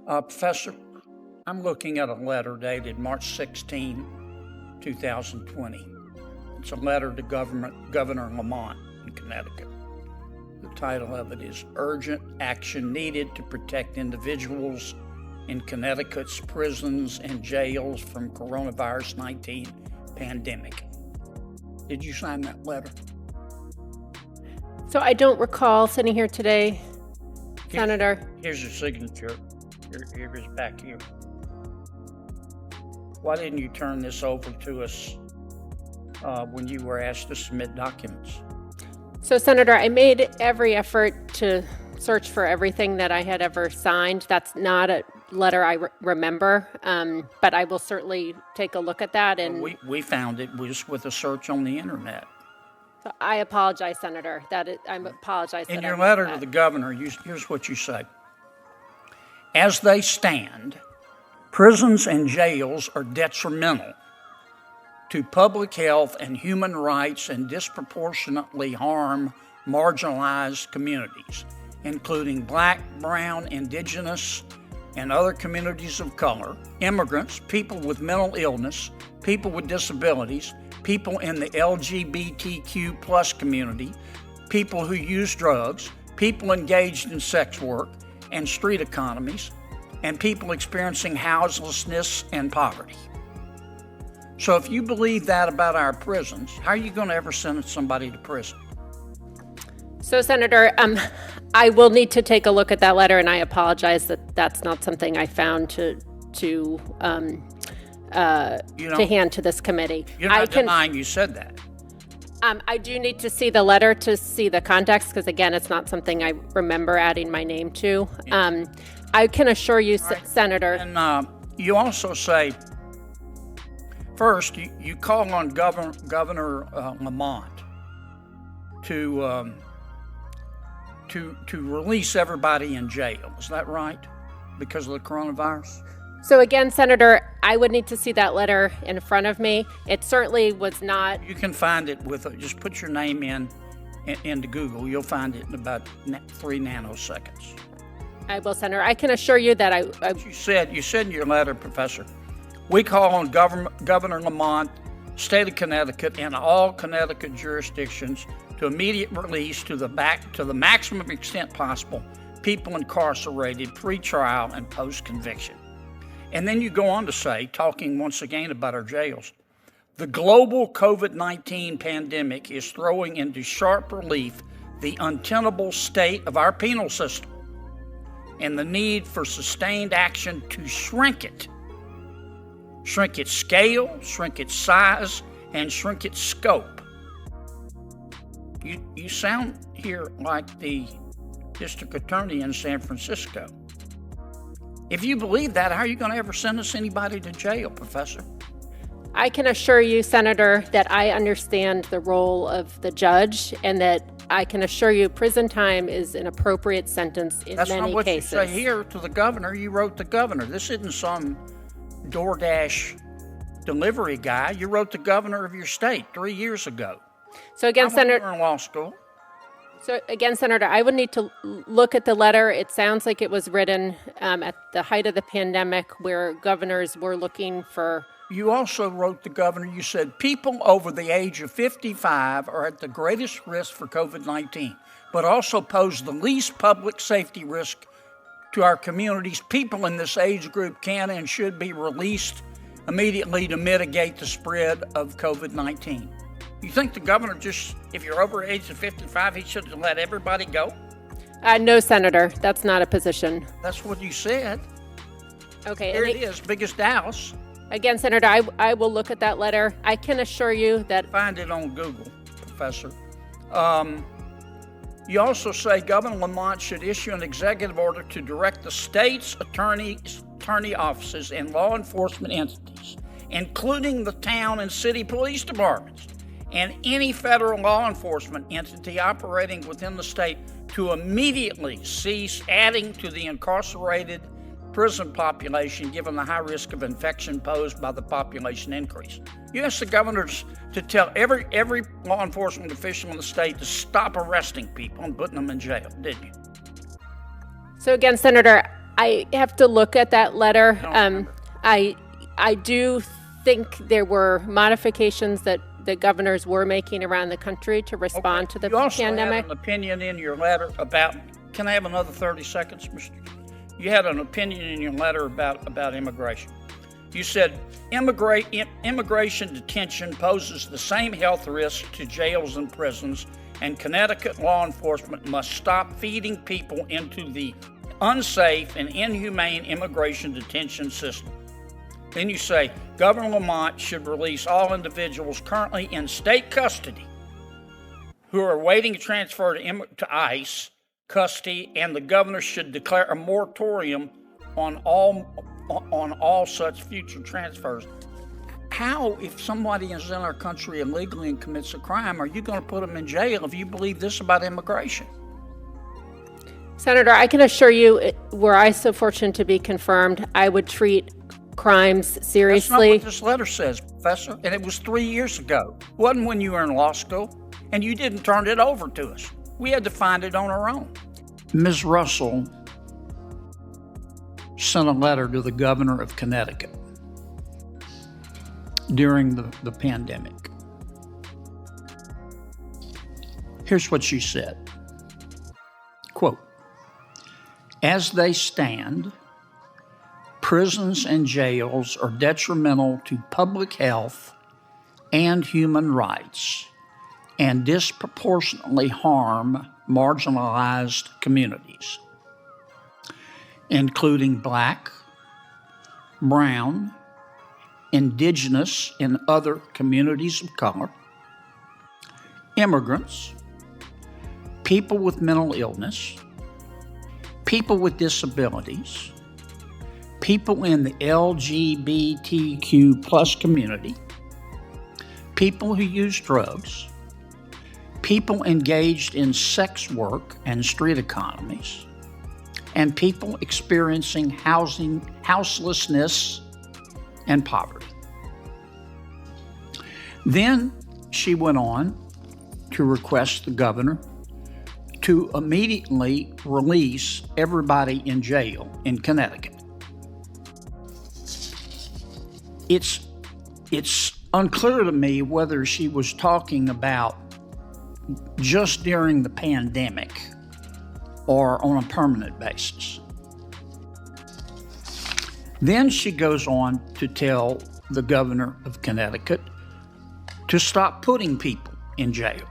Professor, I'm looking at a letter dated March 16, 2020. It's a letter to Governor Lamont in Connecticut. The title of it is Urgent Action Needed to Protect Individuals in Connecticut's Prisons and Jails from Coronavirus 19 Pandemic. Did you sign that letter? So I don't recall sitting here today, Senator. Here's your signature. Here is back here. Why didn't you turn this over to us when you were asked to submit documents? So, Senator, I made every effort to search for everything that I had ever signed. That's not a letter I remember, but I will certainly take a look at that. And we found it was with a search on the internet. So I apologize, Senator. I apologize. In your letter to the governor, here's what you say. As they stand, prisons and jails are detrimental to public health and human rights and disproportionately harm marginalized communities, including Black, Brown, Indigenous, and other communities of color, immigrants, people with mental illness, people with disabilities, people in the LGBTQ plus community, people who use drugs, people engaged in sex work and street economies, and people experiencing houselessness and poverty. So if you believe that about our prisons, how are you going to ever send somebody to prison? So, Senator, I will need to take a look at that letter, and I apologize that that's not something I found to hand to this committee. You're not denying you said that. I do need to see the letter to see the context, because again, it's not something I remember adding my name to. Yeah. I can assure you, right. Senator. And you also say, first, you call on Governor Lamont to release everybody in jail. Is that right? Because of the coronavirus? So again, Senator, I would need to see that letter in front of me. It certainly was not. You can find it just put your name into Google. You'll find it in about 3 nanoseconds. I will, Senator. I can assure you that You said in your letter, Professor, we call on Governor Lamont, State of Connecticut, and all Connecticut jurisdictions to immediate release to the maximum extent possible people incarcerated pre-trial and post-conviction. And then you go on to say, talking once again about our jails, the global COVID-19 pandemic is throwing into sharp relief the untenable state of our penal system and the need for sustained action to shrink its scale, shrink its size, and shrink its scope. You sound here like the district attorney in San Francisco. If you believe that, how are you going to ever send us anybody to jail, Professor? I can assure you, Senator, that I understand the role of the judge, and that I can assure you prison time is an appropriate sentence in many cases. That's not what you say here to the governor. You wrote the governor. This isn't some DoorDash delivery guy. You wrote the governor of your state 3 years ago. So again, Senator, in law school. So again, Senator, I would need to look at the letter. It sounds like it was written at the height of the pandemic, where governors were looking for. You also wrote the governor, you said, people over the age of 55 are at the greatest risk for COVID-19, but also pose the least public safety risk to our communities. People in this age group can and should be released immediately to mitigate the spread of COVID-19. You think the governor if you're over the age of 55, he should have let everybody go? No, Senator, that's not a position. That's what you said. Okay. Here it is, biggest house. Again, Senator, I will look at that letter. I can assure you that. Find it on Google, Professor. You also say Governor Lamont should issue an executive order to direct the state's attorney offices and law enforcement entities, including the town and city police departments, and any federal law enforcement entity operating within the state, to immediately cease adding to the incarcerated prison population given the high risk of infection posed by the population increase. You asked the governors to tell every law enforcement official in the state to stop arresting people and putting them in jail, didn't you? So again, Senator, I have to look at that letter. don't remember. I do think there were modifications that the governors were making around the country to respond to the You also pandemic. had an opinion in your letter about, can I have another 30 seconds, Mr.? You had an opinion in your letter about immigration. You said, immigration detention poses the same health risk to jails and prisons, and Connecticut law enforcement must stop feeding people into the unsafe and inhumane immigration detention system. Then you say, Governor Lamont should release all individuals currently in state custody who are waiting to transfer to ICE custody, and the governor should declare a moratorium on all such future transfers. How, if somebody is in our country illegally and commits a crime, are you going to put them in jail if you believe this about immigration? Senator, I can assure you, were I so fortunate to be confirmed, I would treat crimes That's not seriously. what this letter says, Professor, and it was 3 years ago. It wasn't when you were in law school, and you didn't turn it over to us. We had to find it on our own. Ms. Russell sent a letter to the governor of Connecticut during the pandemic. Here's what she said, quote, "As they stand, prisons and jails are detrimental to public health and human rights and disproportionately harm marginalized communities, including Black, Brown, Indigenous, and other communities of color, immigrants, people with mental illness, people with disabilities, people in the LGBTQ plus community, people who use drugs, people engaged in sex work and street economies, and people experiencing houselessness and poverty." Then she went on to request the governor to immediately release everybody in jail in Connecticut. It's unclear to me whether she was talking about just during the pandemic or on a permanent basis. Then she goes on to tell the governor of Connecticut to stop putting people in jail.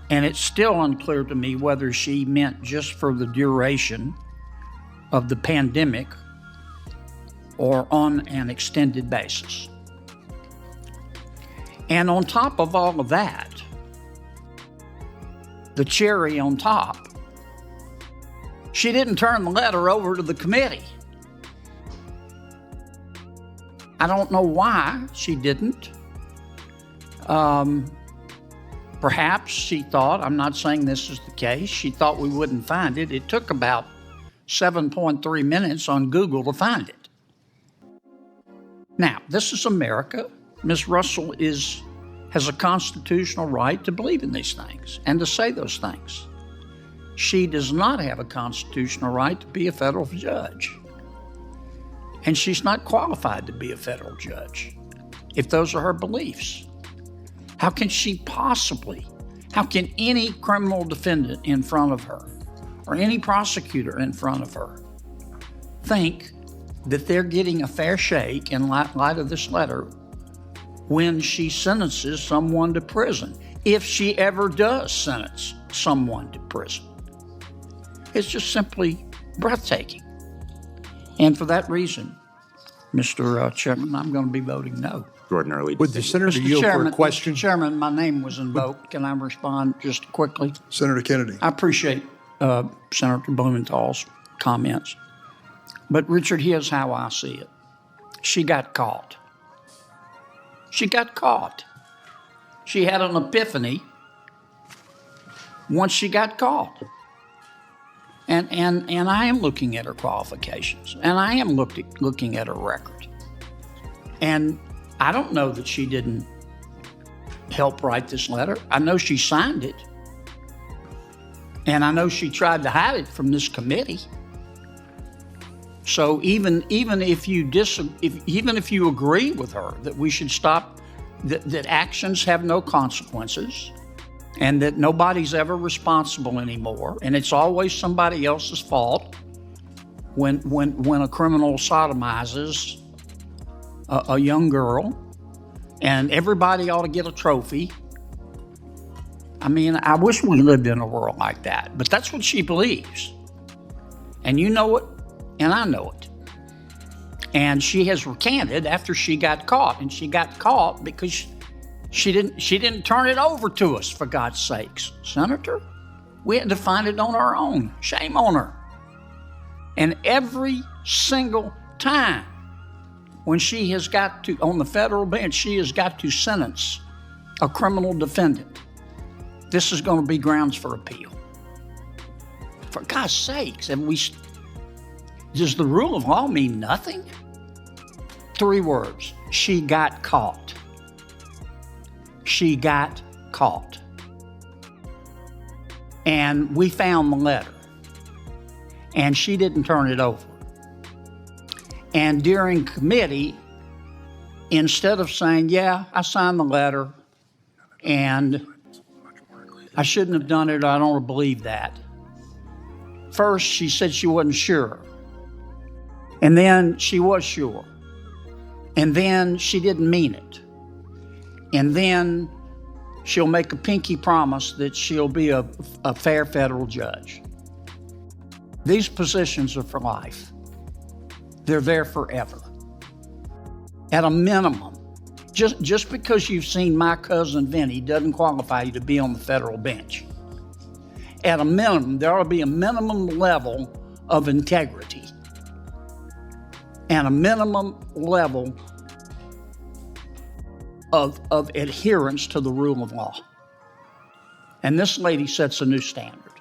And it's still unclear to me whether she meant just for the duration of the pandemic or on an extended basis. And on top of all of that, the cherry on top, she didn't turn the letter over to the committee. I don't know why she didn't. Perhaps she thought, I'm not saying this is the case, she thought we wouldn't find it. It took about 7.3 minutes on Google to find it. Now, this is America. Ms. Russell has a constitutional right to believe in these things and to say those things. She does not have a constitutional right to be a federal judge. And she's not qualified to be a federal judge if those are her beliefs. How can any criminal defendant in front of her or any prosecutor in front of her think that they're getting a fair shake in light of this letter when she sentences someone to prison, if she ever does sentence someone to prison? It's just simply breathtaking. And for that reason, Mr. Chairman, I'm going to be voting no. Extraordinarily. Would the senator yield for a question? Mr. Chairman, my name was invoked. Can I respond just quickly? Senator Kennedy. I appreciate Senator Blumenthal's comments. But Richard, here's how I see it. She got caught. She got caught. She had an epiphany once she got caught. And I am looking at her qualifications, and I am looking at her record. And I don't know that she didn't help write this letter. I know she signed it. And I know she tried to hide it from this committee. So even if you agree with her that we should stop, that actions have no consequences, and that nobody's ever responsible anymore, and it's always somebody else's fault when a criminal sodomizes a young girl, and everybody ought to get a trophy. I mean, I wish we lived in a world like that, but that's what she believes. And you know it, and I know it. And she has recanted after she got caught, and she got caught because she didn't turn it over to us, for God's sakes. Senator, we had to find it on our own. Shame on her. And every single time when she has got to, on the federal bench, she has got to sentence a criminal defendant, this is going to be grounds for appeal. For God's sakes, does the rule of law mean nothing? 3 words: she got caught. She got caught. And we found the letter, and she didn't turn it over. And during committee, instead of saying, yeah, I signed the letter, and I shouldn't have done it, I don't believe that. First, she said she wasn't sure. And then she was sure. And then she didn't mean it. And then she'll make a pinky promise that she'll be a fair federal judge. These positions are for life. They're there forever. At a minimum, just because you've seen My Cousin Vinny doesn't qualify you to be on the federal bench. At a minimum, there ought to be a minimum level of integrity and a minimum level of adherence to the rule of law. And this lady sets a new standard.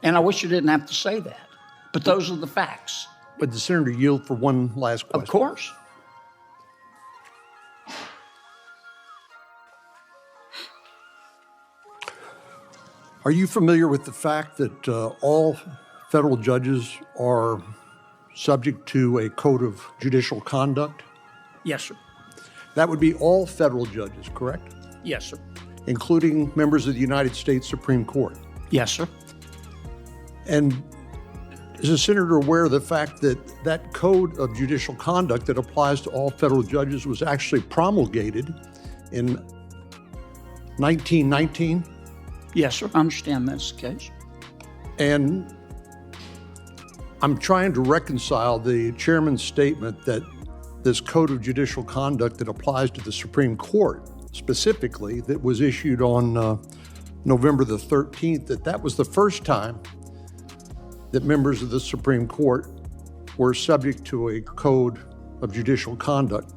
And I wish you didn't have to say that, but those are the facts. Would the senator yield for one last question? Of course. Are you familiar with the fact that all federal judges are subject to a code of judicial conduct? Yes, sir. That would be all federal judges, correct? Yes, sir. Including members of the United States Supreme Court. Yes, sir. And is the senator aware of the fact that that code of judicial conduct that applies to all federal judges was actually promulgated in 1919? Yes, sir. I understand that's the case. And I'm trying to reconcile the chairman's statement that this code of judicial conduct that applies to the Supreme Court specifically, that was issued on November the 13th, that was the first time that members of the Supreme Court were subject to a code of judicial conduct.